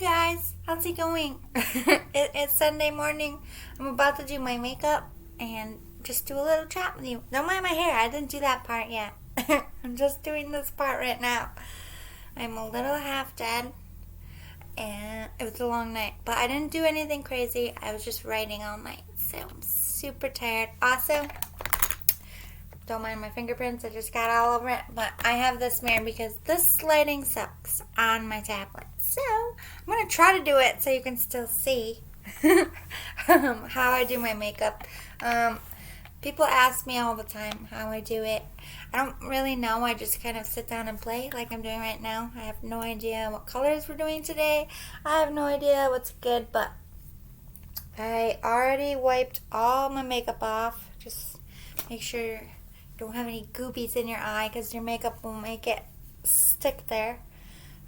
guys, how's it going? It's Sunday morning. I'm about to do my makeup and just do a little chat with you. Don't mind my hair, I didn't do that part yet. I'm just doing this part right now. I'm a little half dead and it was a long night, but I didn't do anything crazy. I was just writing all night, so I'm super tired. Also, don't mind my fingerprints, I just got all over it, but I have this mirror because this lighting sucks on my tablet. So, I'm going to try to do it so you can still see how I do my makeup. People ask me all the time how I do it. I don't really know, I just kind of sit down and play like I'm doing right now. I have no idea what colors we're doing today. I have no idea what's good, but I already wiped all my makeup off. Just make sure don't have any goobies in your eye because your makeup will make it stick there.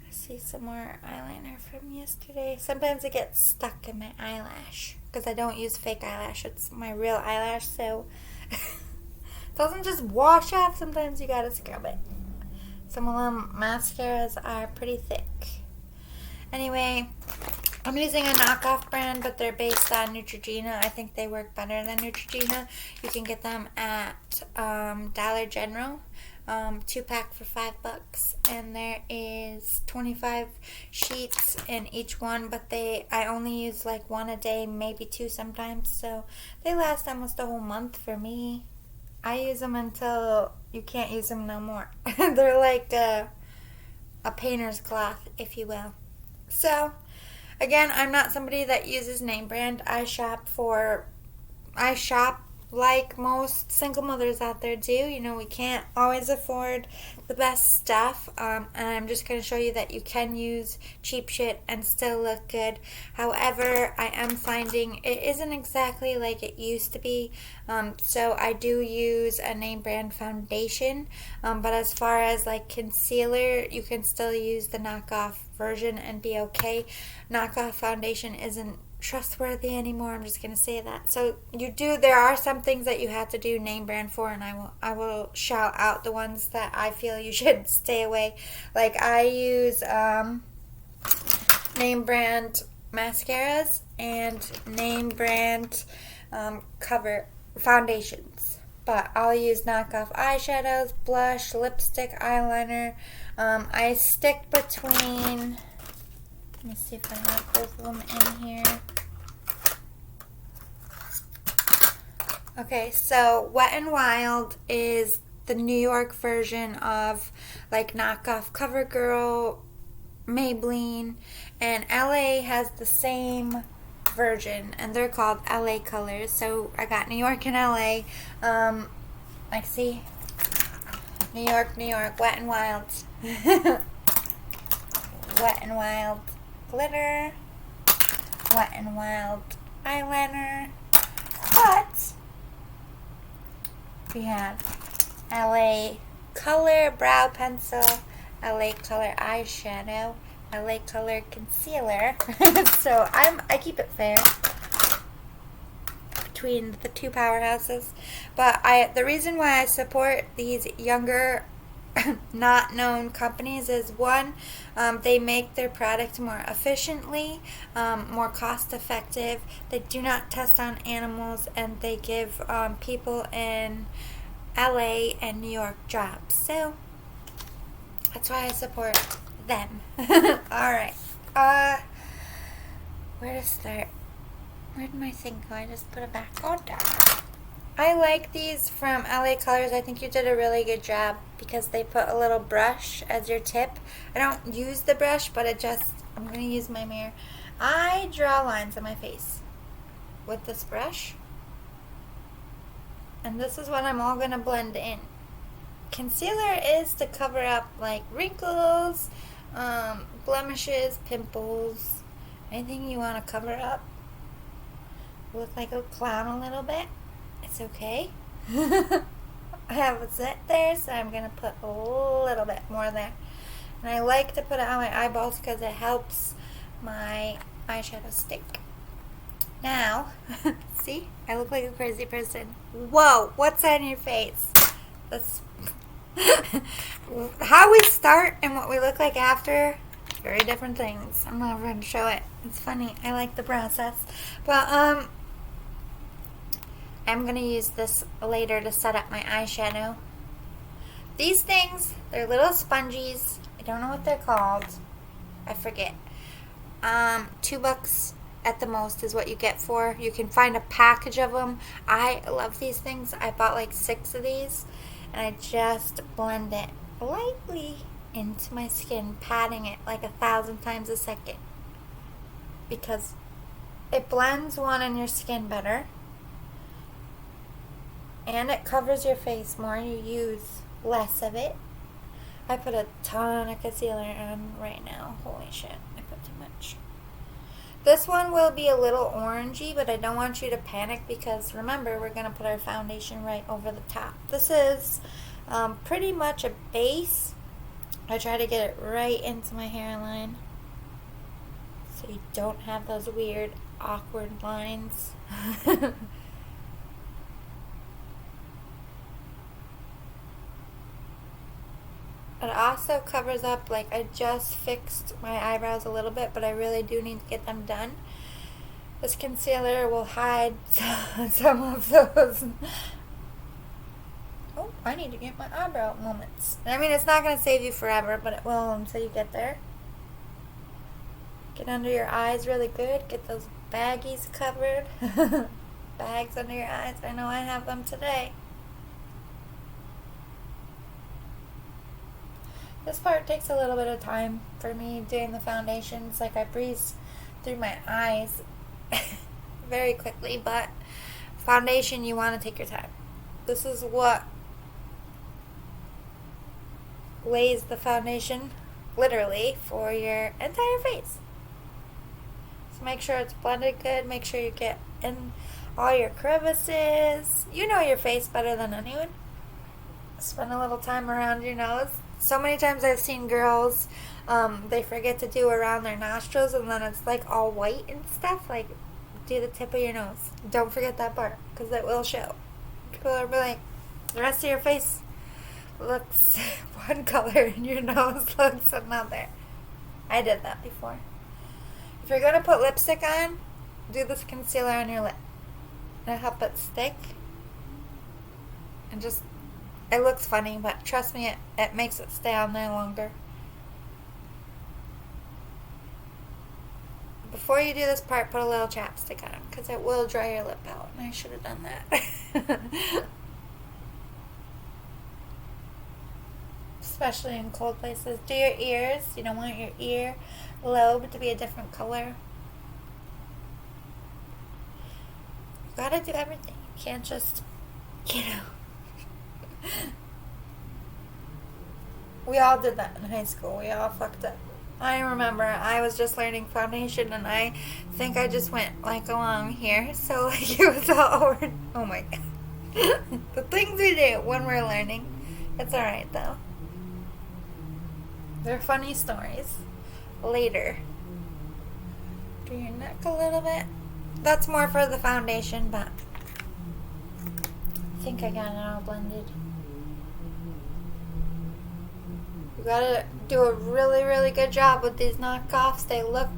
I see some more eyeliner from yesterday. Sometimes it gets stuck in my eyelash because I don't use fake eyelash. It's my real eyelash, so it doesn't just wash off. Sometimes you gotta scrub it. Some of them mascaras are pretty thick. Anyway, I'm using a knockoff brand, but they're based on Neutrogena. I think they work better than Neutrogena. You can get them at Dollar General, 2-pack for $5, and there is 25 sheets in each one. But I only use like one a day, maybe two sometimes, so they last almost a whole month for me. I use them until you can't use them no more. They're like a painter's cloth, if you will. So, again, I'm not somebody that uses name brand. I shop like most single mothers out there do. You know, we can't always afford the best stuff. And I'm just going to show you that you can use cheap shit and still look good. However, I am finding it isn't exactly like it used to be. So I do use a name brand foundation. But as far as like concealer, you can still use the knockoff version and be okay. Knockoff foundation isn't trustworthy anymore. I'm just going to say that. So there are some things that you have to do name brand for, and I will shout out the ones that I feel you should stay away. Like I use name brand mascaras and name brand cover foundations, but I'll use knockoff eyeshadows, blush, lipstick, eyeliner. I stick between, let me see if I have both of them in here. Okay, so Wet n Wild is the New York version of like knockoff CoverGirl, Maybelline, and LA has the same version, and they're called LA colors. So I got New York and LA. Like see, New York, Wet n Wild, Wet n Wild glitter, Wet n Wild eyeliner, but we have LA color brow pencil, LA color eyeshadow, LA color concealer. So I keep it fair between the two powerhouses. But the reason why I support these younger not known companies is one, they make their product more efficiently, more cost effective. They do not test on animals, and they give people in LA and New York jobs. So that's why I support them. Alright, where to start? Where did my thing go? I just put it back on down. I like these from LA Colors. I think you did a really good job because they put a little brush as your tip. I don't use the brush, but I'm going to use my mirror. I draw lines on my face with this brush. And this is what I'm all going to blend in. Concealer is to cover up like wrinkles, blemishes, pimples, anything you want to cover up. Look like a clown a little bit. It's okay. I have a zit there, so I'm going to put a little bit more there. And I like to put it on my eyeballs because it helps my eyeshadow stick. Now, see? I look like a crazy person. Whoa, what's on your face? That's how we start and what we look like after Very different things. I'm not going to show it. It's funny. I like the process. But, I'm going to use this later to set up my eyeshadow. These things, they're little spongies. I don't know what they're called. I forget. $2 at the most is what you get for. You can find a package of them. I love these things. I bought like 6 of these, and I just blend it lightly into my skin, patting it like 1,000 times a second, because it blends one in your skin better, and it covers your face more. You use less of it. I put a ton of concealer on right now. Holy shit, I put too much. This one will be a little orangey, but I don't want you to panic, because remember, we're going to put our foundation right over the top. This is pretty much a base. I try to get it right into my hairline so you don't have those weird, awkward lines. It also covers up, like, I just fixed my eyebrows a little bit, but I really do need to get them done. This concealer will hide some of those. Oh, I need to get my eyebrow moments. I mean, it's not going to save you forever, but it will until you get there. Get under your eyes really good. Get those baggies covered. Bags under your eyes. I know I have them today. This part takes a little bit of time for me doing the foundations. Like, I breeze through my eyes very quickly, but foundation, you want to take your time. This is what lays the foundation, literally, for your entire face. So make sure it's blended good. Make sure you get in all your crevices. You know your face better than anyone. Spend a little time around your nose. So many times I've seen girls, they forget to do around their nostrils, and then it's like all white and stuff. Like, do the tip of your nose. Don't forget that part, because it will show. People are like, the rest of your face looks one color and your nose looks another. I did that before. If you're going to put lipstick on, do this concealer on your lip. It'll help it stick. And just, it looks funny, but trust me, it makes it stay on there longer. Before you do this part, put a little chapstick on, because it will dry your lip out, and I should have done that. Especially in cold places. Do your ears. You don't want your ear lobe to be a different color. You gotta do everything. You can't just, We all did that in high school. We all fucked up. I remember I was just learning foundation, and I think I just went like along here. So like it was all over. Oh my god. The things we do when we're learning. It's alright though. They're funny stories. Later. Do your neck a little bit. That's more for the foundation, but I think I got it all blended. You gotta do a really, really good job with these knockoffs. They look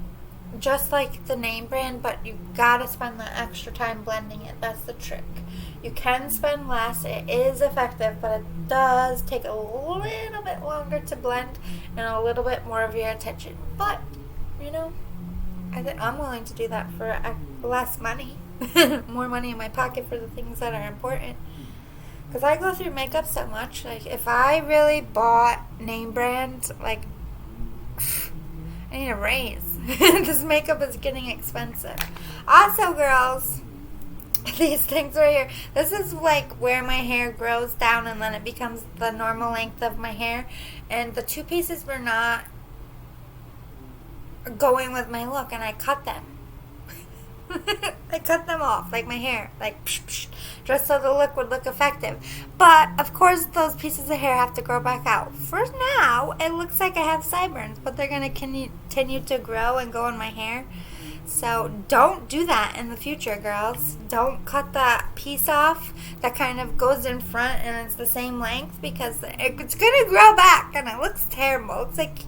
just like the name brand, but you gotta spend the extra time blending it. That's the trick. You can spend less. It is effective, but it does take a little bit longer to blend and a little bit more of your attention. But, I think I'm willing to do that for less money. More money in my pocket for the things that are important. Because I go through makeup so much. Like, if I really bought name brand, like, I need a raise. This makeup is getting expensive. Also, girls, these things right here. This is like where my hair grows down and then it becomes the normal length of my hair. And the two pieces were not going with my look, and I cut them. I cut them off, like my hair, like just so the look would look effective. But of course, those pieces of hair have to grow back out. For now, it looks like I have sideburns, but they're gonna continue to grow and go in my hair. So don't do that in the future, girls. Don't cut that piece off that kind of goes in front and it's the same length, because it's gonna grow back and it looks terrible. It's like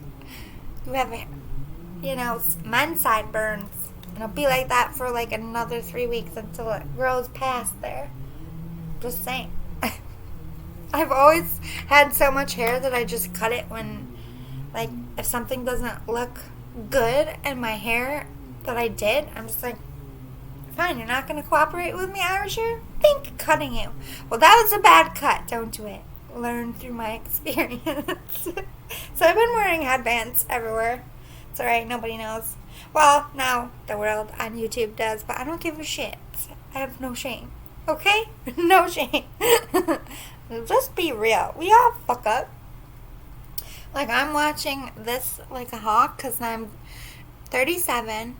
you have men's sideburns. And it'll be like that for like another 3 weeks until it grows past there. Just saying. I've always had so much hair that I just cut it when, like, if something doesn't look good in my hair that I did, I'm just like, fine, you're not going to cooperate with me, Irish hair? Think cutting you. Well, that was a bad cut. Don't do it. Learn through my experience. So I've been wearing headbands everywhere. It's alright, nobody knows. Well, now the world on YouTube does, but I don't give a shit. I have no shame. Okay? No shame. Just be real. We all fuck up. Like, I'm watching this like a hawk because I'm 37.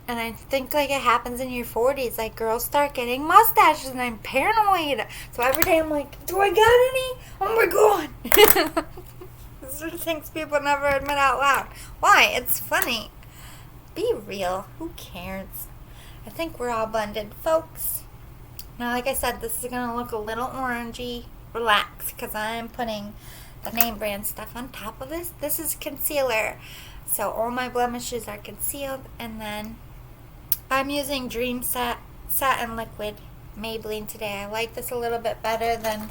And I think, like, it happens in your 40s. Like, girls start getting mustaches, and I'm paranoid. So every day I'm like, do I got any? Oh, my God. These are things people never admit out loud. Why? It's funny. Be real. Who cares? I think we're all blended, folks. Now, like I said, this is going to look a little orangey. Relax, because I'm putting the name brand stuff on top of this. This is concealer. So all my blemishes are concealed, and then I'm using Dream Satin Liquid Maybelline today. I like this a little bit better than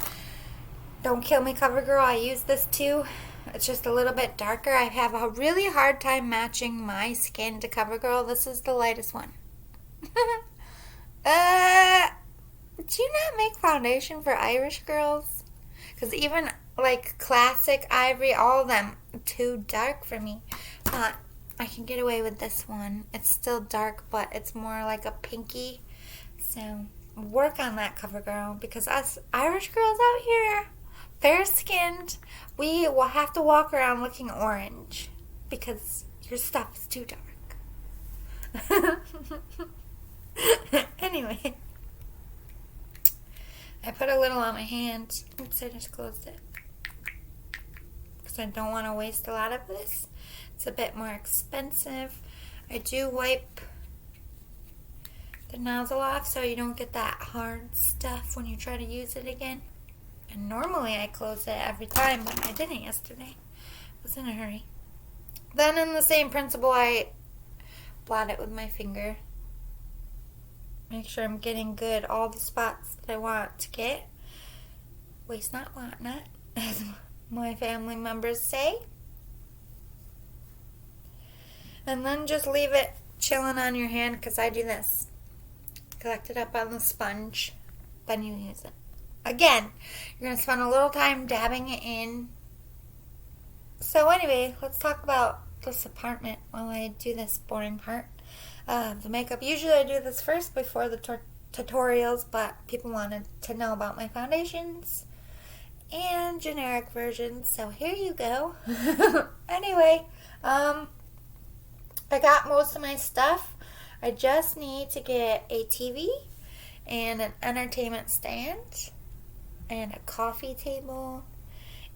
Don't Kill Me CoverGirl. I use this too. It's just a little bit darker. I have a really hard time matching my skin to CoverGirl. This is the lightest one. Do you not make foundation for Irish girls? Because even like classic ivory, all of them, too dark for me. But I can get away with this one. It's still dark, but it's more like a pinky. So work on that, CoverGirl, because us Irish girls out here, fair-skinned, we will have to walk around looking orange because your stuff is too dark. Anyway, I put a little on my hand. Oops, I just closed it because I don't want to waste a lot of this. It's a bit more expensive. I do wipe the nozzle off so you don't get that hard stuff when you try to use it again. And normally I close it every time, but I didn't yesterday. I was in a hurry. Then in the same principle, I blot it with my finger. Make sure I'm getting good all the spots that I want to get. Waste not, want not, as my family members say. And then just leave it chilling on your hand, because I do this. Collect it up on the sponge, then you use it. Again, you're going to spend a little time dabbing it in. So anyway, let's talk about this apartment while I do this boring part. The makeup, usually I do this first before the tutorials, but people wanted to know about my foundations and generic versions, so here you go. Anyway, I got most of my stuff. I just need to get a TV and an entertainment stand and a coffee table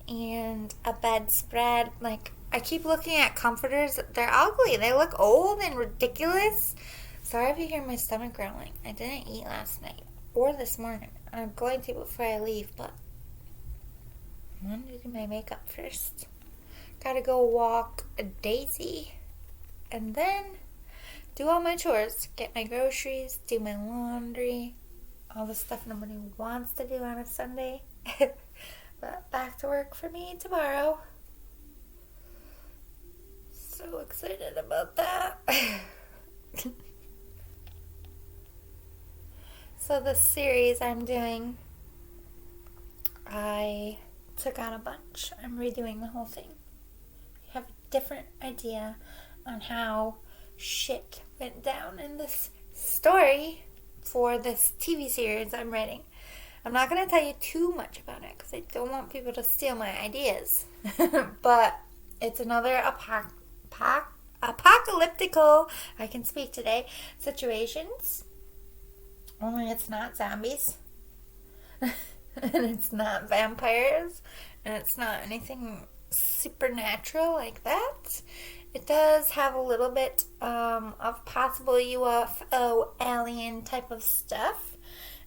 and a bedspread. Like, I keep looking at comforters. They're ugly. They look old and ridiculous. Sorry if you hear my stomach growling. I didn't eat last night or this morning. I'm going to before I leave, but I want to do my makeup first. Gotta go walk a Daisy and then do all my chores. Get my groceries, do my laundry, all the stuff nobody wants to do on a Sunday. But back to work for me tomorrow. So excited about that. So the series I'm doing, I took out a bunch. I'm redoing the whole thing. I have a different idea on how shit went down in this story for this TV series I'm writing. I'm not going to tell you too much about it because I don't want people to steal my ideas. But it's another apocalyptical, I can speak today, situations. Only it's not zombies. And it's not vampires. And it's not anything supernatural like that. It does have a little bit of possible UFO alien type of stuff.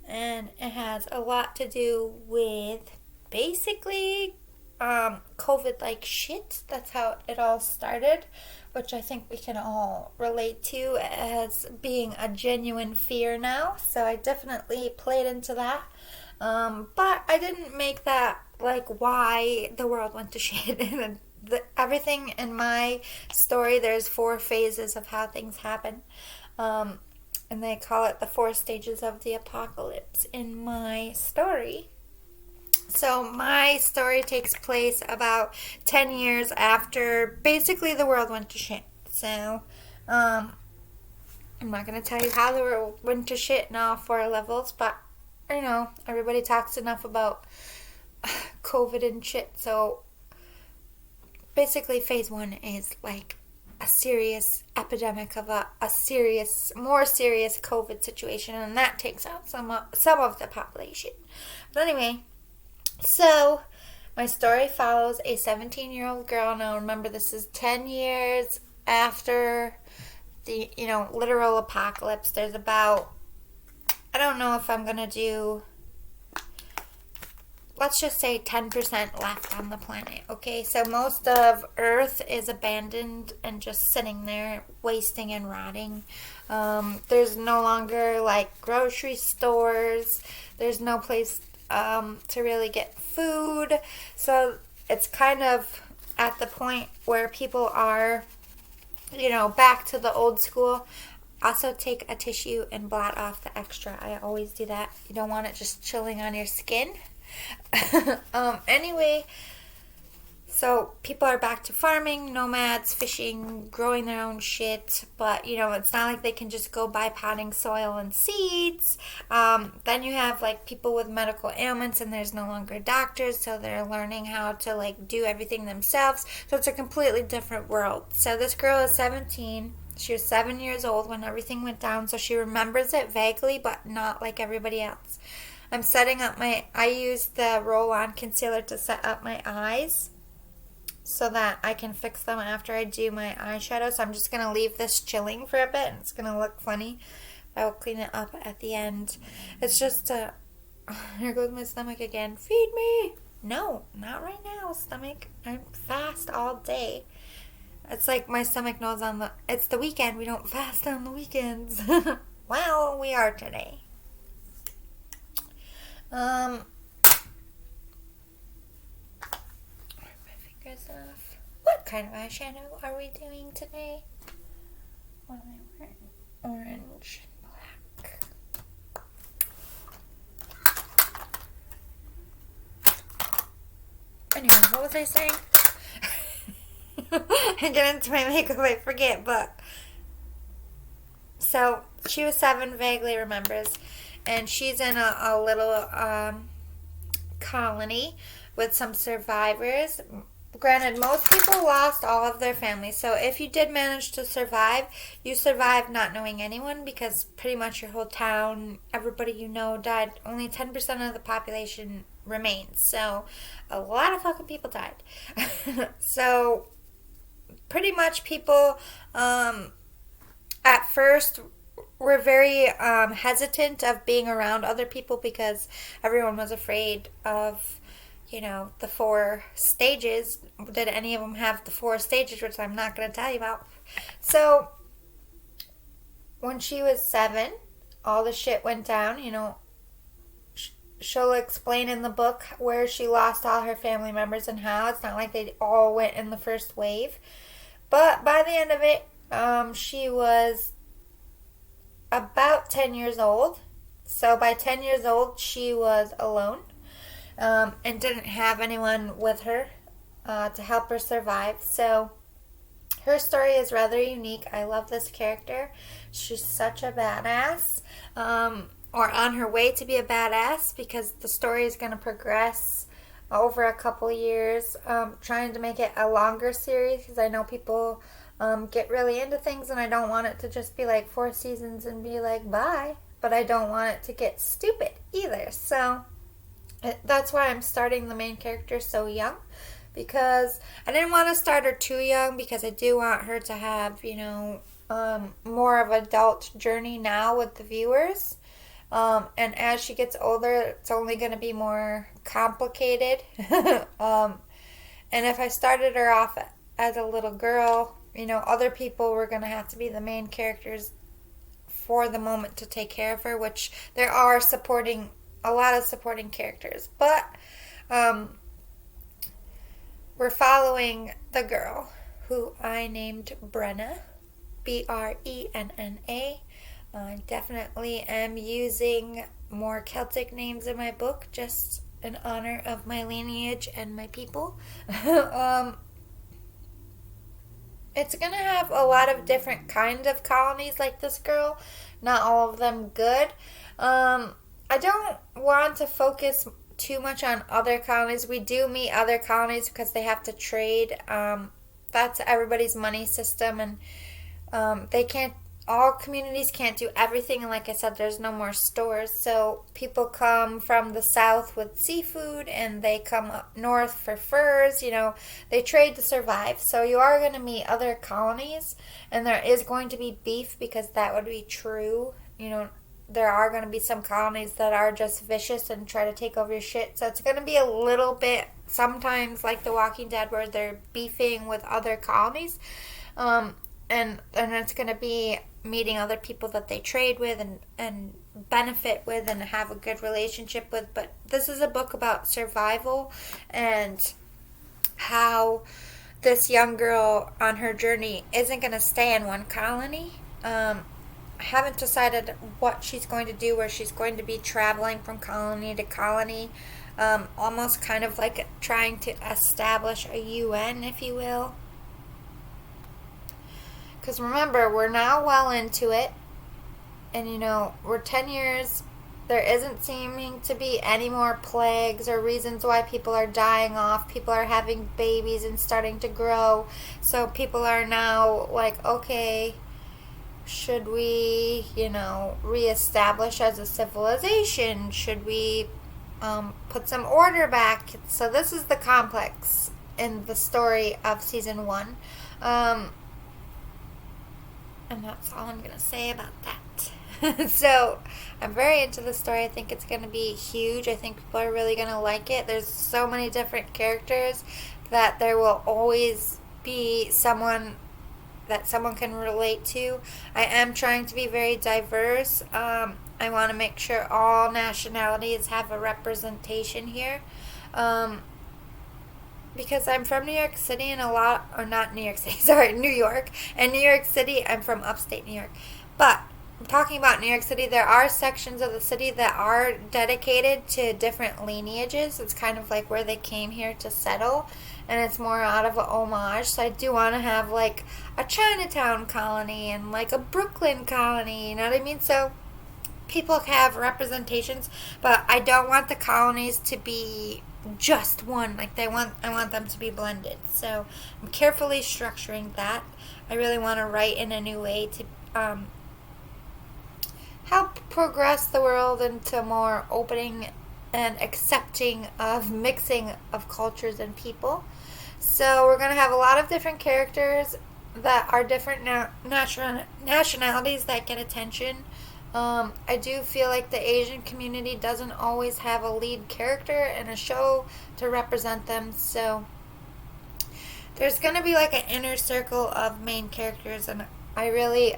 And it has a lot to do with basically COVID-like shit. That's how it all started which I think we can all relate to as being a genuine fear now. So I definitely played into that. But I didn't make that like why the world went to shit. Everything in my story, there's 4 phases of how things happen. And they call it the 4 stages of the apocalypse in my story. So my story takes place about 10 years after basically the world went to shit. So I'm not going to tell you how the world went to shit in all 4 levels, but you know, everybody talks enough about COVID and shit. So basically phase 1 is like a serious epidemic of a more serious COVID situation, and that takes out some of the population. But anyway, so my story follows a 17-year-old girl. Now remember, this is 10 years after the, literal apocalypse. There's about, I don't know if I'm going to do, let's just say 10% left on the planet, okay? So most of Earth is abandoned and just sitting there, wasting and rotting. There's no longer, like, grocery stores. There's no place to really get food. So it's kind of at the point where people are, back to the old school. Also take a tissue and blot off the extra. I always do that. You don't want it just chilling on your skin. Anyway, so people are back to farming, nomads, fishing, growing their own shit, but it's not like they can just go buy potting soil and seeds. Then you have like people with medical ailments, and there's no longer doctors, so they're learning how to like do everything themselves. So it's a completely different world. So this girl is 17. She was 7 years old when everything went down, so she remembers it vaguely, but not like everybody else. I'm setting up I used the roll-on concealer to set up my eyes so that I can fix them after I do my eyeshadow. So I'm just going to leave this chilling for a bit, and it's going to look funny. I will clean it up at the end. It's just, here goes my stomach again. Feed me! No, not right now, stomach. I'm fast all day. It's like my stomach knows it's the weekend. We don't fast on the weekends. Well, we are today. My fingers off. What kind of eyeshadow are we doing today? What am I wearing? Orange and black. Anyway, what was I saying? I get into my makeup, I forget, but so she was 7, vaguely remembers. And she's in a little colony with some survivors. Granted, most people lost all of their families. So if you did manage to survive, you survived not knowing anyone, because pretty much your whole town, everybody you know died. Only 10% of the population remains. So a lot of fucking people died. So pretty much people at first were very hesitant of being around other people, because everyone was afraid of, the 4 stages. Did any of them have the 4 stages, which I'm not going to tell you about? So when she was 7, all the shit went down. She'll explain in the book where she lost all her family members and how. It's not like they all went in the first wave. But by the end of it, she was about 10 years old. So by 10 years old, she was alone and didn't have anyone with her to help her survive. So her story is rather unique. I love this character. She's such a badass, or on her way to be a badass, because the story is going to progress over a couple years. Trying to make it a longer series, because I know people get really into things, and I don't want it to just be like 4 seasons and be like, bye. But I don't want it to get stupid either. So that's why I'm starting the main character so young, because I didn't want to start her too young, because I do want her to have, more of an adult journey now with the viewers. And as she gets older, it's only going to be more complicated. And if I started her off as a little girl, other people were going to have to be the main characters for the moment to take care of her, which there are a lot of supporting characters. But we're following the girl who I named Brenna, Brenna. I definitely am using more Celtic names in my book, just in honor of my lineage and my people. It's going to have a lot of different kind of colonies like this girl. Not all of them good. I don't want to focus too much on other colonies. We do meet other colonies because they have to trade. That's everybody's money system, and all communities can't do everything, and like I said, there's no more stores, so people come from the south with seafood, and they come up north for furs. They trade to survive. So you are going to meet other colonies, and there is going to be beef, because that would be true. There are going to be some colonies that are just vicious and try to take over your shit, so it's going to be a little bit sometimes like The Walking Dead, where they're beefing with other colonies, and it's going to be meeting other people that they trade with and benefit with and have a good relationship with. But this is a book about survival and how this young girl on her journey isn't going to stay in one colony. I haven't decided what she's going to do, where she's going to be traveling from colony to colony, almost kind of like trying to establish a UN, if you will. Because remember, we're now well into it, and we're 10 years, there isn't seeming to be any more plagues or reasons why people are dying off. People are having babies and starting to grow, so people are now like, okay, should we, reestablish as a civilization? Should we put some order back? So this is the complex in the story of season 1. And that's all I'm going to say about that. So, I'm very into the story. I think it's going to be huge. I think people are really going to like it. There's so many different characters that there will always be someone that someone can relate to. I am trying to be very diverse. I want to make sure all nationalities have a representation here. Because I'm from New York City, and New York. And New York City, I'm from upstate New York. But talking about New York City, there are sections of the city that are dedicated to different lineages. It's kind of like where they came here to settle, and it's more out of a homage. So I do want to have like a Chinatown colony and like a Brooklyn colony, you know what I mean? So people have representations, but I don't want the colonies to be just one. I want them to be blended. So I'm carefully structuring that. I really want to write in a new way to help progress the world into more opening and accepting of mixing of cultures and people. So we're going to have a lot of different characters that are different nationalities that get attention. I do feel like the Asian community doesn't always have a lead character in a show to represent them, so there's going to be like an inner circle of main characters, and I really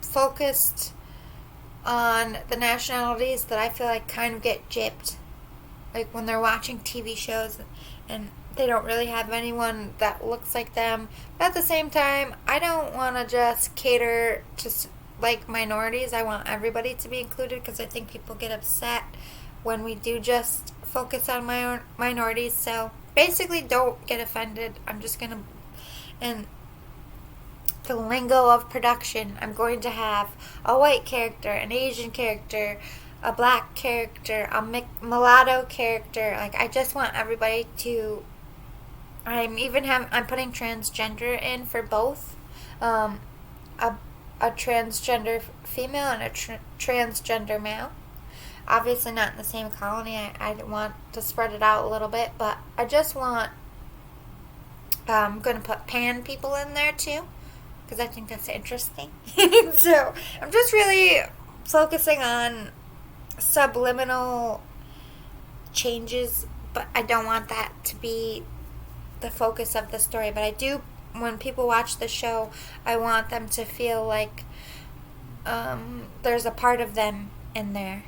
focused on the nationalities that I feel like kind of get gypped, like when they're watching TV shows and they don't really have anyone that looks like them. But at the same time, I don't want to just cater to like minorities. I want everybody to be included, because I think people get upset when we do just focus on minorities. So basically, don't get offended. I'm just gonna, in the lingo of production, I'm going to have a white character, an Asian character, a black character, a mulatto character. Like, I just want everybody to. I'm putting transgender in for both. A transgender female and a transgender male. Obviously not in the same colony. I want to spread it out a little bit, but I just want, I'm going to put pan people in there too, because I think that's interesting. So I'm just really focusing on subliminal changes, but I don't want that to be the focus of the story. But I do when people watch the show, I want them to feel like there's a part of them in there,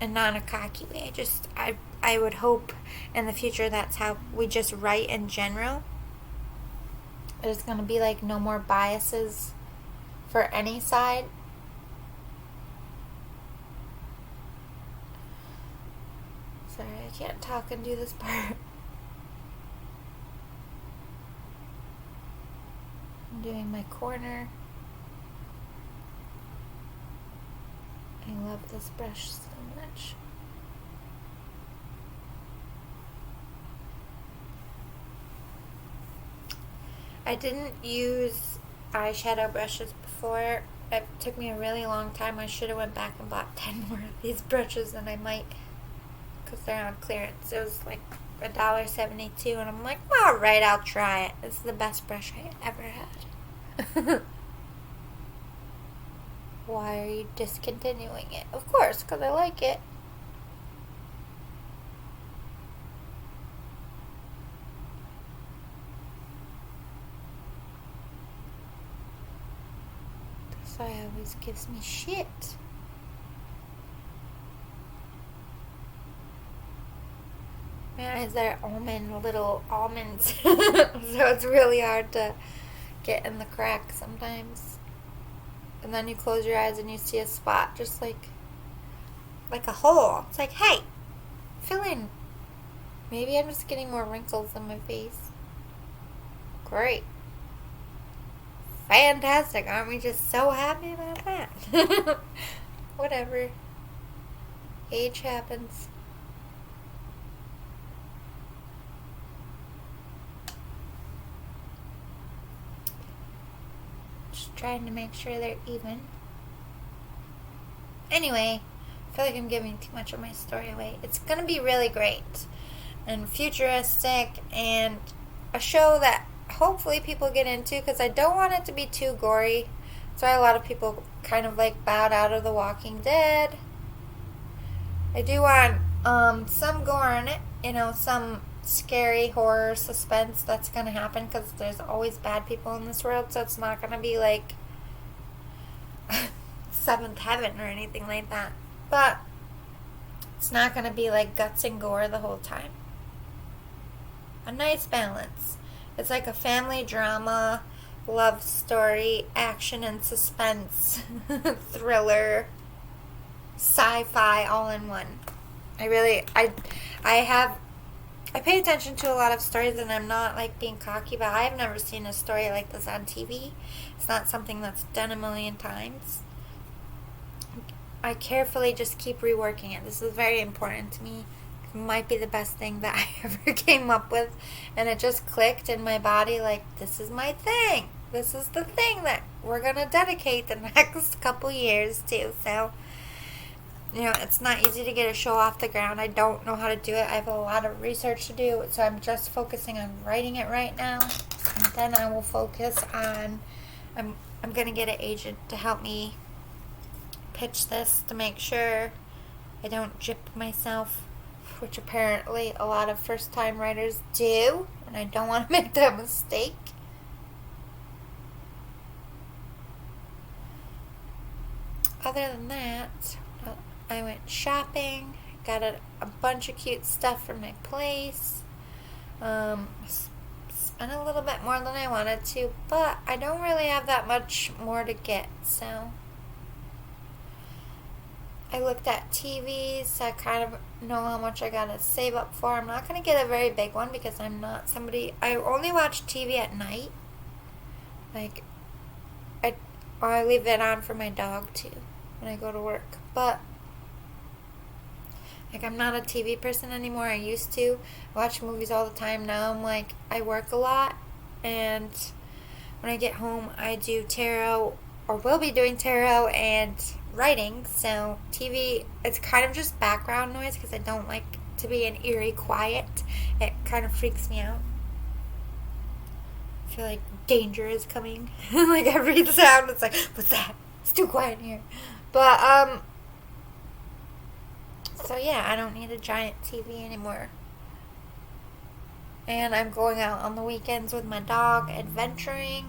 and not in a cocky way. I would hope in the future that's how we just write in general. There's going to be like no more biases for any side. Sorry, I can't talk and do this part. I'm doing my corner. I love this brush so much. I didn't use eyeshadow brushes before. It took me a really long time. I should have went back and bought 10 more of these brushes, and I might, because they're on clearance. It was like $1.72, and I'm like, alright, I'll try it. It's the best brush I ever had. Why are you discontinuing it? Of course, because I like it. This eye always gives me shit. My eyes are little almonds. So it's really hard to get in the crack sometimes. And then you close your eyes and you see a spot just like a hole. It's like, hey, fill in. Maybe I'm just getting more wrinkles on my face. Great. Fantastic. Aren't we just so happy about that? Whatever. Age happens. Just trying to make sure they're even. Anyway, I feel like I'm giving too much of my story away. It's going to be really great and futuristic and a show that hopefully people get into, because I don't want it to be too gory. That's why a lot of people kind of like bowed out of The Walking Dead. I do want some gore in it, some scary horror suspense that's going to happen, because there's always bad people in this world, so it's not going to be like Seventh Heaven or anything like that. But it's not going to be like guts and gore the whole time. A nice balance. It's like a family drama, love story, action and suspense, thriller, sci-fi all in one. I pay attention to a lot of stories, and I'm not like being cocky, but I've never seen a story like this on TV. It's not something that's done a million times. I carefully just keep reworking it. This is very important to me. It might be the best thing that I ever came up with, and it just clicked in my body like, this is my thing. This is the thing that we're going to dedicate the next couple years to. So, it's not easy to get a show off the ground. I don't know how to do it. I have a lot of research to do, so I'm just focusing on writing it right now. And then I will focus on, I'm going to get an agent to help me pitch this to make sure I don't gyp myself, which apparently a lot of first-time writers do, and I don't want to make that mistake. Other than that, I went shopping, got a bunch of cute stuff for my place, spent a little bit more than I wanted to, but I don't really have that much more to get, so I looked at TVs. I kind of know how much I gotta save up for. I'm not gonna get a very big one because I'm not somebody. I only watch TV at night. I leave it on for my dog too when I go to work. But I'm not a TV person anymore. I used to watch movies all the time. Now I'm I work a lot, and when I get home, I do tarot, or will be doing tarot and writing. So TV, it's kind of just background noise because I don't like to be in eerie quiet. It kind of freaks me out. I feel like danger is coming. Every sound, it's like, what's that? It's too quiet in here. But so yeah, I don't need a giant TV anymore. And I'm going out on the weekends with my dog, adventuring.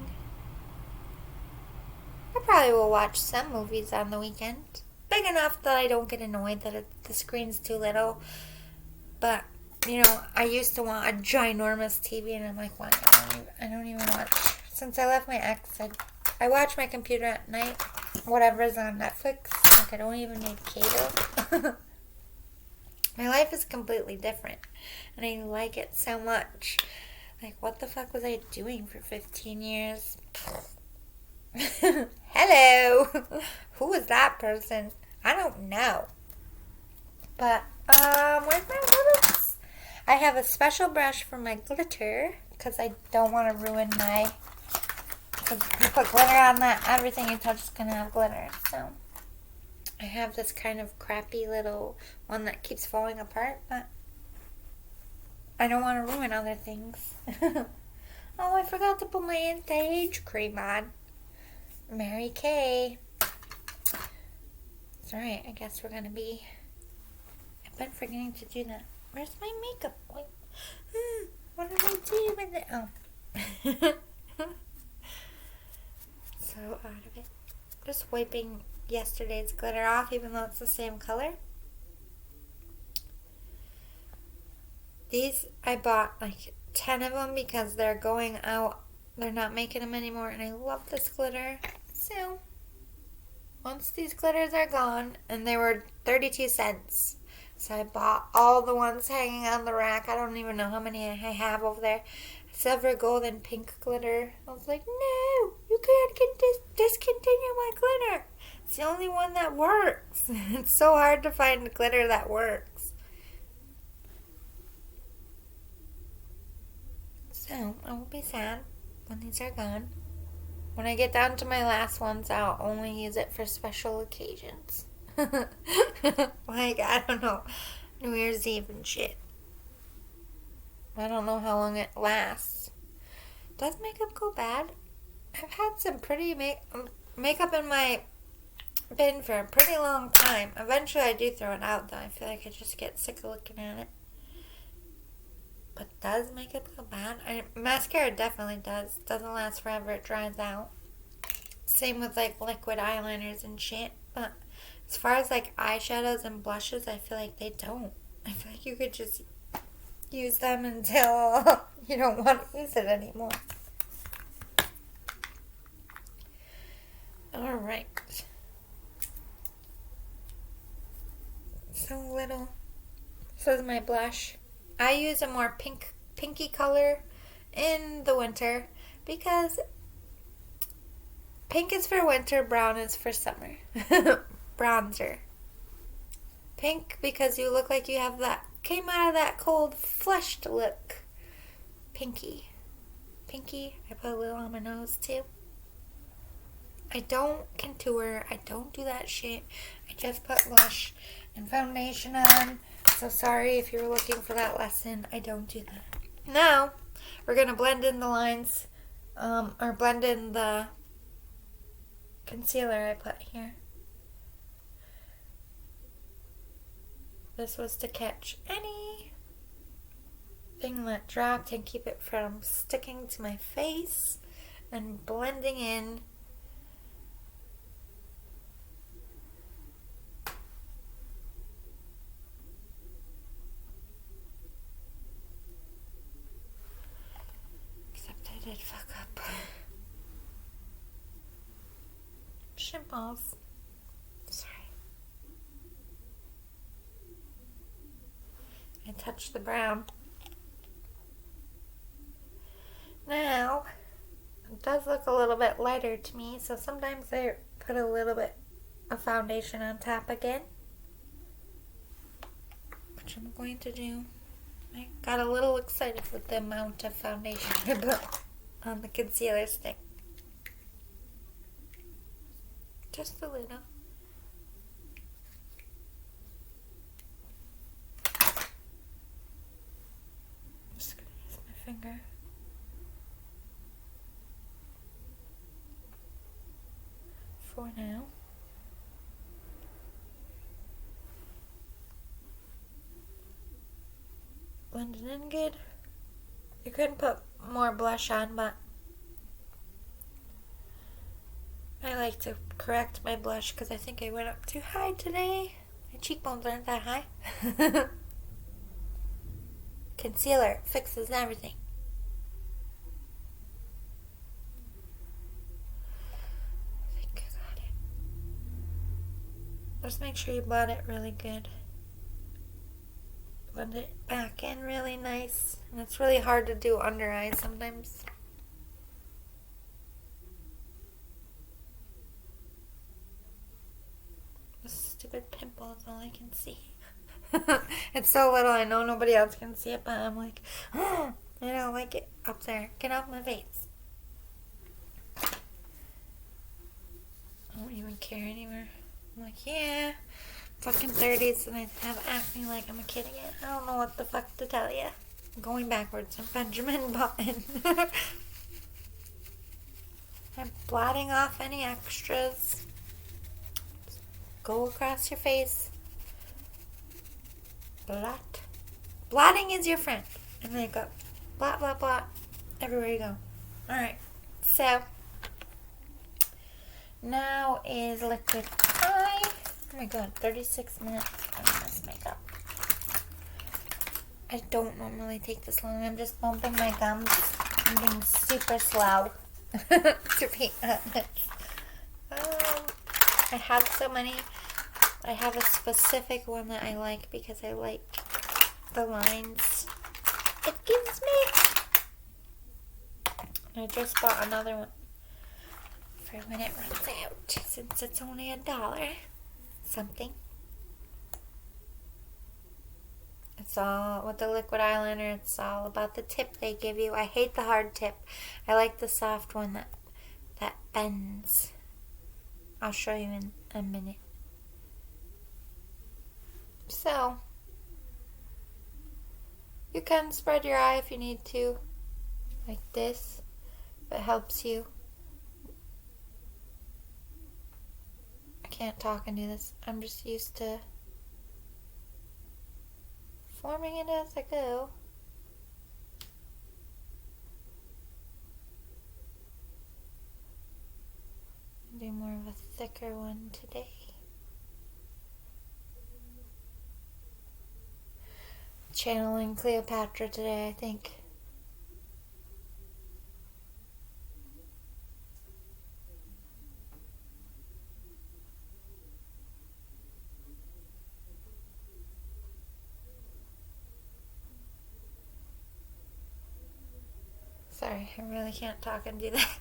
I probably will watch some movies on the weekend. Big enough that I don't get annoyed that the screen's too little. But, I used to want a ginormous TV, and I'm like, why? I don't even watch. Since I left my ex, I watch my computer at night, whatever's on Netflix. Like, I don't even need cable. My life is completely different, and I like it so much. Like, what the fuck was I doing for 15 years? Hello! Who was that person? I don't know. But, where's my lips? I have a special brush for my glitter, because I don't want to ruin because you put glitter on that, everything you touch is going to have glitter, so I have this kind of crappy little one that keeps falling apart, but I don't want to ruin other things. Oh, I forgot to put my anti-age cream on. Mary Kay. It's alright, I guess we're gonna be... I've been forgetting to do that. Where's my makeup? What did I do with it? Oh. So out of it. Just wiping yesterday's glitter off, even though it's the same color. These, I bought like 10 of them because they're going out. They're not making them anymore, and I love this glitter. So, once these glitters are gone, and they were 32 cents. So I bought all the ones hanging on the rack. I don't even know how many I have over there. Silver, gold, and pink glitter. I was like, no, you can't discontinue my glitter. It's the only one that works. It's so hard to find glitter that works. So, I will be sad when these are gone. When I get down to my last ones, I'll only use it for special occasions. Like, I don't know, New Year's Eve and shit. I don't know how long it lasts. Does makeup go bad? I've had some pretty makeup in my bin for a pretty long time. Eventually I do throw it out, though. I feel like I just get sick of looking at it. But does makeup go bad? Mascara definitely does. Doesn't last forever. It dries out. Same with like liquid eyeliners and shit. But as far as like eyeshadows and blushes, I feel like they don't. I feel like you could just use them until you don't want to use it anymore. Alright. So little. This is my blush. I use a more pinky color in the winter because pink is for winter, brown is for summer. Bronzer. Pink because you look like you have came out of that cold, flushed look. Pinky. I put a little on my nose too. I don't contour. I don't do that shit. I just put blush and foundation on. So sorry if you were looking for that lesson. I don't do that. Now, we're going to blend in the lines, or blend in the concealer I put here. This was to catch anything that dropped and keep it from sticking to my face and blending in. I did fuck up. Shimballs. Sorry. I touched the brown. Now, it does look a little bit lighter to me, so sometimes I put a little bit of foundation on top again, which I'm going to do. I got a little excited with the amount of foundation I put on the concealer stick. Just a little. I'm just going to use my finger. For now. Blend it in good. You could put more blush on, but I like to correct my blush because I think I went up too high today. My cheekbones aren't that high. Concealer fixes everything. I think I got it. Just make sure you blend it really good. Blend it back in really nice. And it's really hard to do under eyes sometimes. This stupid pimple is all I can see. It's so little, I know nobody else can see it, but I'm like, oh, I don't like it up there. Get off my face. I don't even care anymore. I'm like, yeah, fucking 30s and I have acne like I'm a kid again. I don't know what the fuck to tell you. I'm going backwards. I'm Benjamin Button. I'm blotting off any extras. Just go across your face. Blot. Blotting is your friend. And makeup. Blot, blot, blot. Everywhere you go. Alright. So, now is liquid eye. Oh my god, 36 minutes on this makeup. I don't normally take this long. I'm just bumping my gums. I'm being super slow. To be honest. I have so many. I have a specific one that I like because I like the lines it gives me. I just bought another one for when it runs out, since it's only $1 something. It's all, with the liquid eyeliner, it's all about the tip they give you. I hate the hard tip. I like the soft one that bends. I'll show you in a minute. So, you can spread your eye if you need to, like this, if it helps you. I can't talk and do this. I'm just used to forming it as I go. I'll do more of a thicker one today. Channeling Cleopatra today, I think. Sorry, I really can't talk and do that.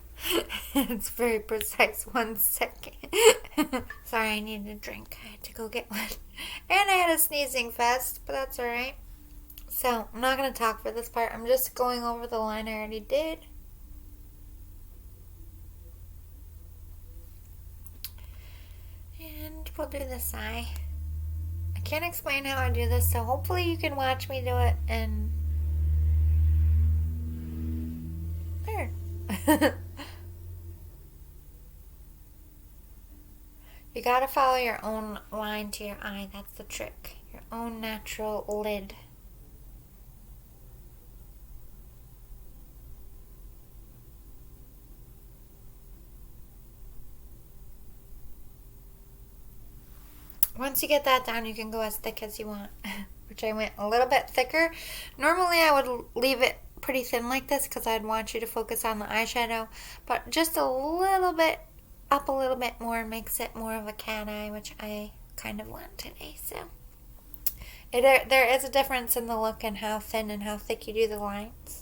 It's very precise. 1 second. Sorry, I needed a drink. I had to go get one. And I had a sneezing fest, but that's alright. So, I'm not going to talk for this part. I'm just going over the line I already did. And we'll do this eye. I can't explain how I do this, so hopefully you can watch me do it and learn. You gotta follow your own line to your eye. That's the trick. Your own natural lid. Once you get that down, you can go as thick as you want, which I went a little bit thicker. Normally, I would leave it pretty thin like this because I'd want you to focus on the eyeshadow, but just a little bit, up a little bit more makes it more of a cat eye, which I kind of want today. So, there is a difference in the look and how thin and how thick you do the lines.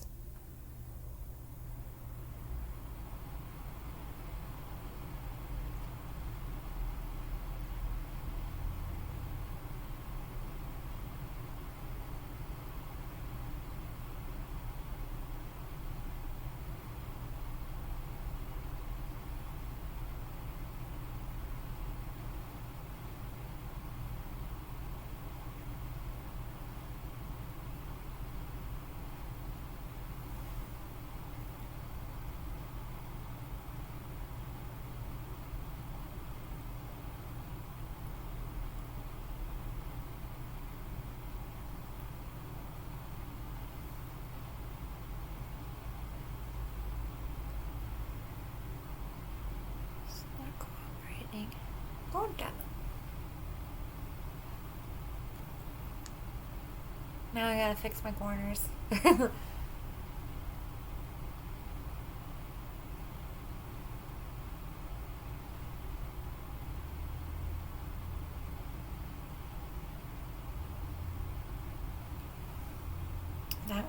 Now I gotta fix my corners. That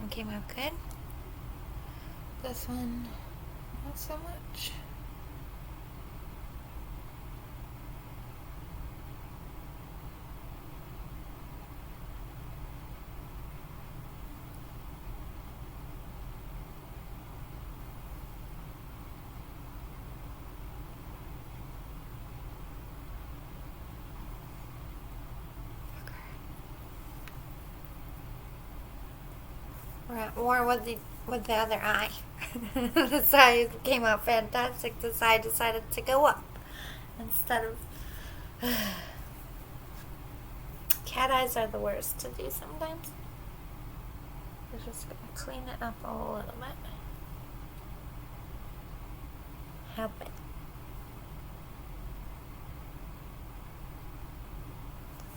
one came out good. This one, not so much. Or with the other eye. The side came out fantastic. The side decided to go up instead of. Cat eyes are the worst to do sometimes. We're just gonna clean it up a little bit. Help it.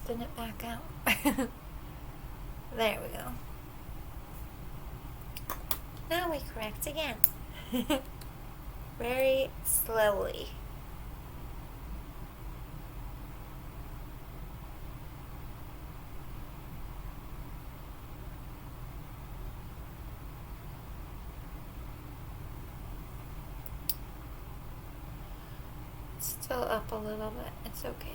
Thin it back out. There we go. Now we correct again. Very slowly. Still up a little bit. It's okay.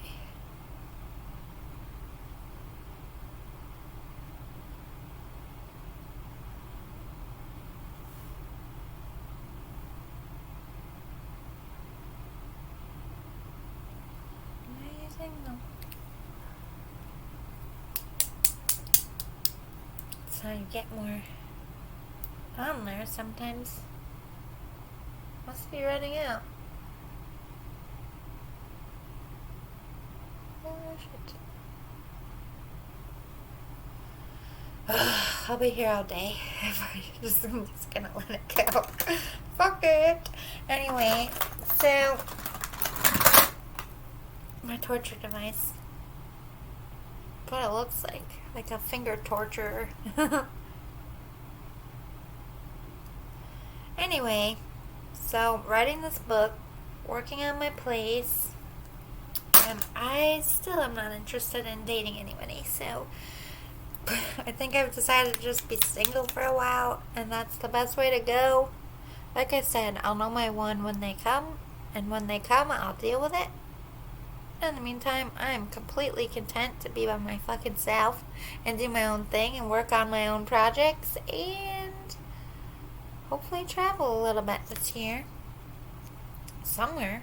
That's how you get more on there sometimes. Must be running out. Oh shit. I'll be here all day. I'm just gonna let it go. Fuck it. Anyway, so my torture device. What it looks like a finger torturer. Anyway, so writing this book, working on my place, and I still am not interested in dating anybody, so I think I've decided to just be single for a while, and that's the best way to go. Like I said, I'll know my one when they come, and when they come, I'll deal with it. In the meantime, I am completely content to be by my fucking self and do my own thing and work on my own projects and hopefully travel a little bit this year. Somewhere.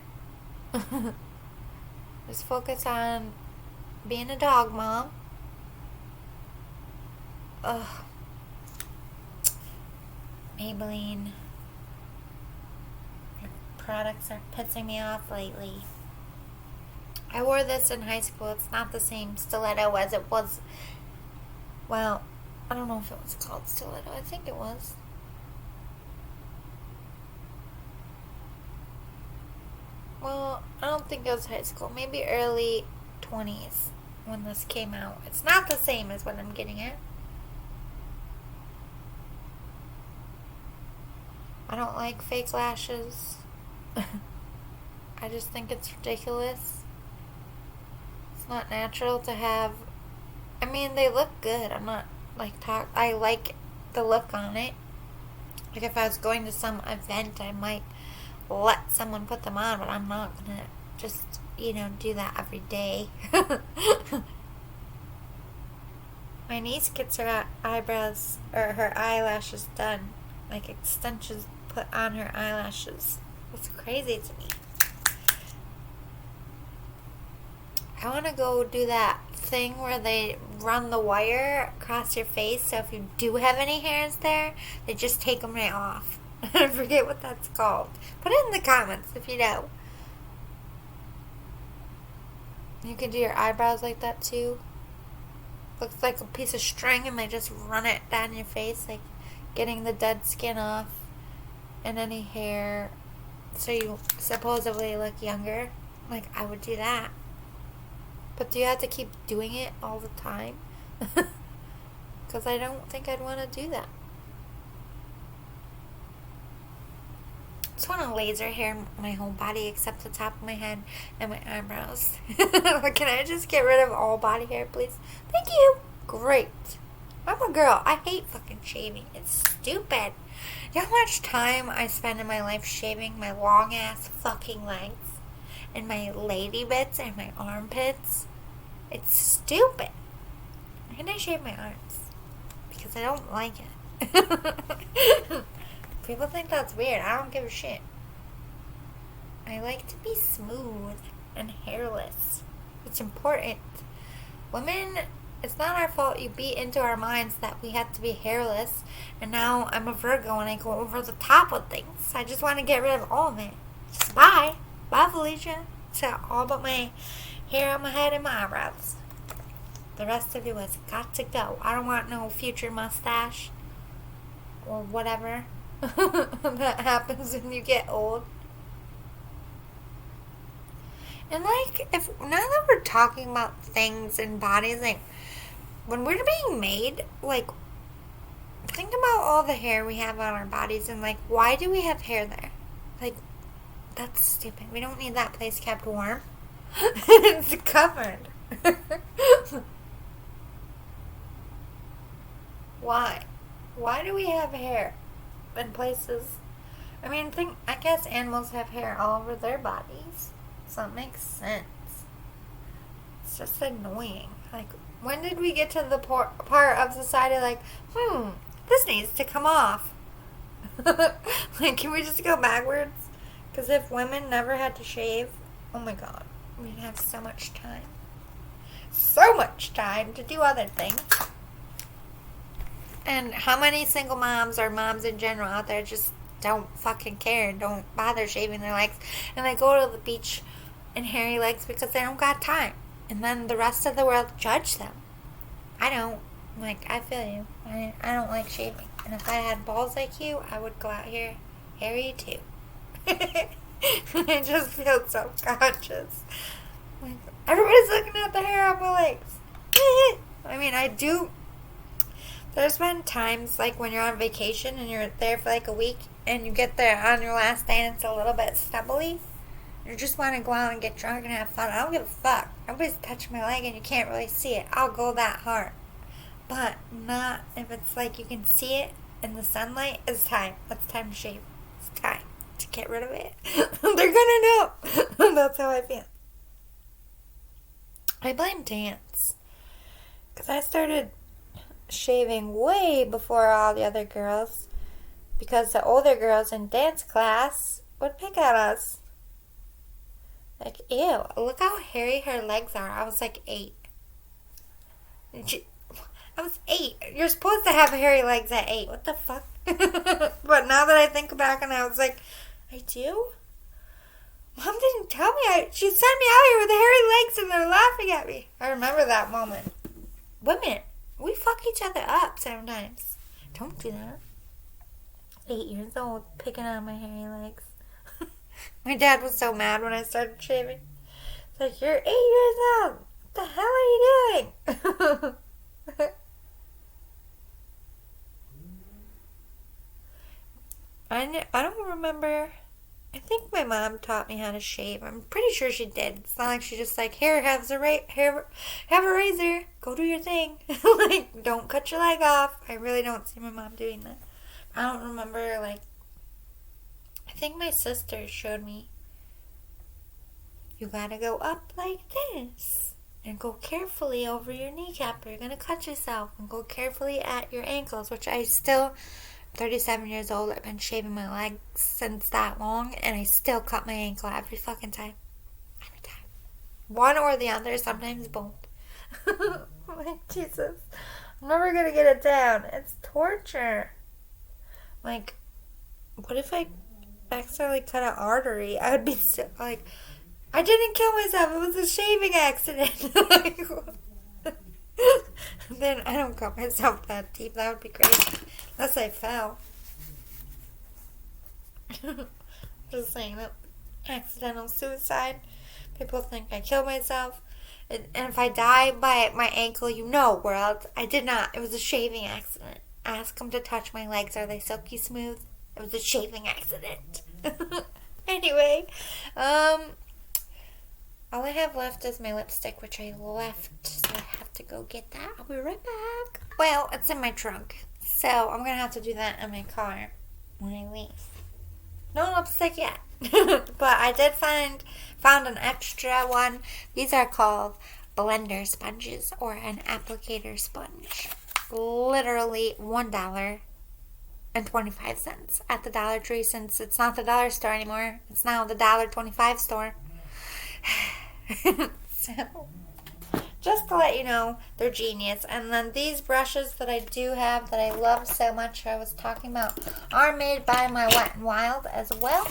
Just focus on being a dog mom. Ugh. Maybelline. Their products are pissing me off lately. I wore this in high school. It's not the same stiletto as it was. Well, I don't know if it was called stiletto. I think it was. Well, I don't think it was high school. Maybe early 20s when this came out. It's not the same as what I'm getting at. I don't like fake lashes. I just think it's ridiculous. Not natural to have. I mean, they look good. I'm not I like the look on it. Like if I was going to some event, I might let someone put them on, but I'm not gonna just do that every day. My niece gets her eyebrows or her eyelashes done, like extensions put on her eyelashes. It's crazy to me. I want to go do that thing where they run the wire across your face, so if you do have any hairs there, they just take them right off. I forget what that's called. Put it in the comments if you know. You can do your eyebrows like that too. Looks like a piece of string and they just run it down your face, like getting the dead skin off and any hair, so you supposedly look younger. Like, I would do that. But do you have to keep doing it all the time? because I don't think I'd want to do that. Just want to laser hair my whole body except the top of my head and my eyebrows. Can I just get rid of all body hair, please? Thank you. Great. I'm a girl. I hate fucking shaving. It's stupid. You know how much time I spend in my life shaving my long ass fucking legs and my lady bits and my armpits? It's stupid. And I shave my arms because I don't like it. People think that's weird. I don't give a shit. I like to be smooth and hairless. It's important. Women, it's not our fault you beat into our minds that we have to be hairless. And now I'm a Virgo and I go over the top with things. I just want to get rid of all of it. Just bye. Bye, Felicia. It's all but my hair on my head and my eyebrows. The rest of you has got to go. I don't want no future mustache or whatever that happens when you get old. And like, if now that we're talking about things and bodies, like when we're being made, like think about all the hair we have on our bodies and like why do we have hair there? Like that's stupid. We don't need that place kept warm. It's covered. Why? Why do we have hair in places? I mean, I guess animals have hair all over their bodies, so it makes sense. It's just annoying. Like, when did we get to the part of society like, this needs to come off? Like, can we just go backwards? Because if women never had to shave, oh my god, we'd have so much time. So much time to do other things. And how many single moms or moms in general out there just don't fucking care and don't bother shaving their legs. And they go to the beach in hairy legs because they don't got time. And then the rest of the world judge them. I don't. Like, I feel you. I don't like shaving. And if I had balls like you, I would go out here hairy too. I just feel so conscious. Like, everybody's looking at the hair on my legs. I mean, I do. There's been times, like, when you're on vacation and you're there for, like, a week and you get there on your last day and it's a little bit stubbly. You just want to go out and get drunk and have fun. I don't give a fuck. Nobody's touching my leg and you can't really see it. I'll go that hard. But not if it's like you can see it in the sunlight. It's time. It's time to shave. It's time to get rid of it. They're gonna know. That's how I feel. I blame dance. Because I started shaving way before all the other girls. Because the older girls in dance class would pick at us. Like, ew, look how hairy her legs are. I was like 8. I was 8. You're supposed to have hairy legs at 8. What the fuck? But now that I think back and I was like, I do? Mom didn't tell me. She sent me out here with hairy legs and they're laughing at me. I remember that moment. Women, we fuck each other up sometimes. Don't do that. 8 years old, picking on my hairy legs. My dad was so mad when I started shaving. He's like, you're 8 years old. What the hell are you doing? I don't remember. I think my mom taught me how to shave. I'm pretty sure she did. It's not like she just like, here, have a razor. Go do your thing. Like, don't cut your leg off. I really don't see my mom doing that. I don't remember, like, I think my sister showed me. You gotta go up like this. And go carefully over your kneecap or you're gonna cut yourself. And go carefully at your ankles, which I still... 37 years old. I've been shaving my legs since that long, and I still cut my ankle every fucking time. Every time. One or the other, sometimes both. Like, Jesus. I'm never gonna get it down. It's torture. Like, what if I accidentally cut an artery? I would be so, like, I didn't kill myself. It was a shaving accident. Like, then I don't cut myself that deep. That would be crazy. Unless I fell. Just saying that accidental suicide. People think I killed myself. And if I die by my ankle, you know, world, I did not. It was a shaving accident. Ask them to touch my legs. Are they silky smooth? It was a shaving accident. Anyway, all I have left is my lipstick, which I left, so I have to go get that. I'll be right back. Well, it's in my trunk, so I'm going to have to do that in my car when I leave. No lipstick yet, but I did found an extra one. These are called blender sponges or an applicator sponge. Literally $1.25 at the Dollar Tree, since it's not the dollar store anymore. It's now the $1.25 store. So, just to let you know, they're genius. And then these brushes that I do have that I love so much, I was talking about, are made by my Wet n Wild as well.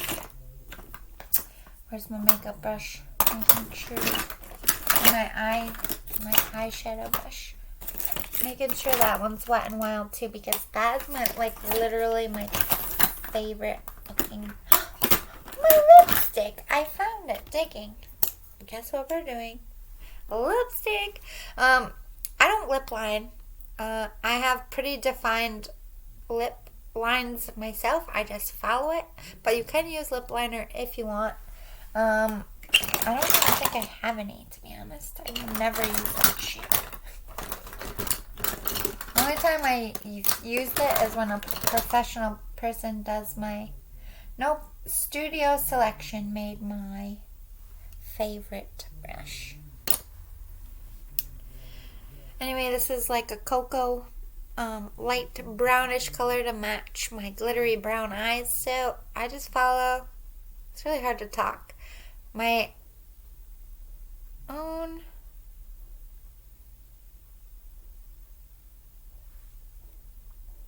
Where's my makeup brush? Making sure my eyeshadow brush. Making sure that one's Wet n Wild too, because that is literally my favorite looking. My lipstick! I found it digging. Guess what we're doing? Lipstick. I don't lip line. I have pretty defined lip lines myself. I just follow it, but you can use lip liner if you want. I don't even think I have any, to be honest. I never use that shit. The only time I used it is when a professional person does my... Nope, Studio Selection made my favorite brush. Anyway, this is like a cocoa light brownish color to match my glittery brown eyes, so I just follow. It's really hard to talk. My own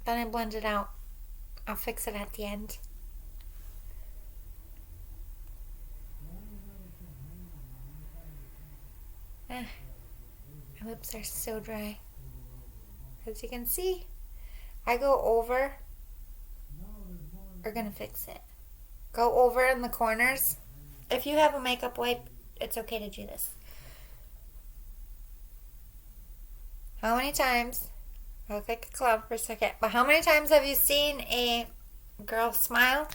then I blend it out. I'll fix it at the end. My lips are so dry. As you can see, I go over. We're gonna fix it. Go over in the corners. If you have a makeup wipe, it's okay to do this. How many times, I look like a clown for a second, but how many times have you seen a girl smile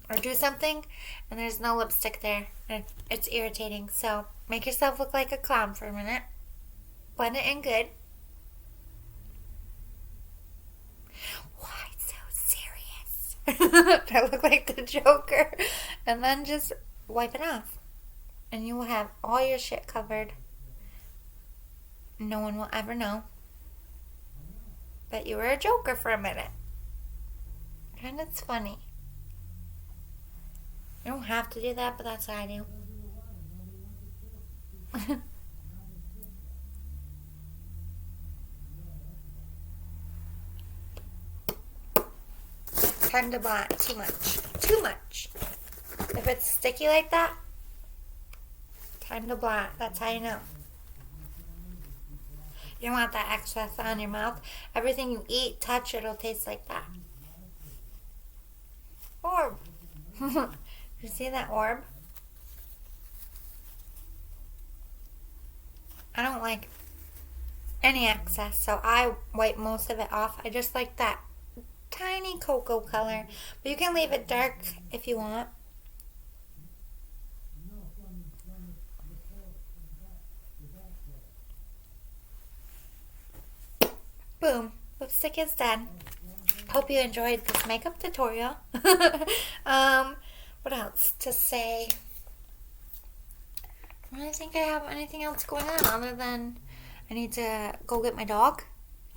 or do something and there's no lipstick there and it's irritating? So make yourself look like a clown for a minute. Blend it in good. Why so serious? I look like the Joker. And then just wipe it off. And you will have all your shit covered. No one will ever know that you were a Joker for a minute. And it's funny. You don't have to do that, but that's what I do. Time to blot too much. Too much. If it's sticky like that, time to blot. That's how you know. You don't want that excess on your mouth. Everything you eat, touch, it'll taste like that. Orb. You see that orb? I don't like any excess, so I wipe most of it off. I just like that tiny cocoa color, but you can leave it dark if you want. Boom, lipstick is done. Hope you enjoyed this makeup tutorial. What else to say? I don't think I have anything else going on other than I need to go get my dog,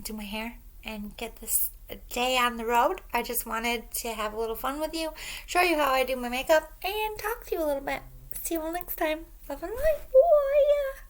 do my hair, and get this day on the road. I just wanted to have a little fun with you, show you how I do my makeup, and talk to you a little bit. See you all next time. Love and light. Bye.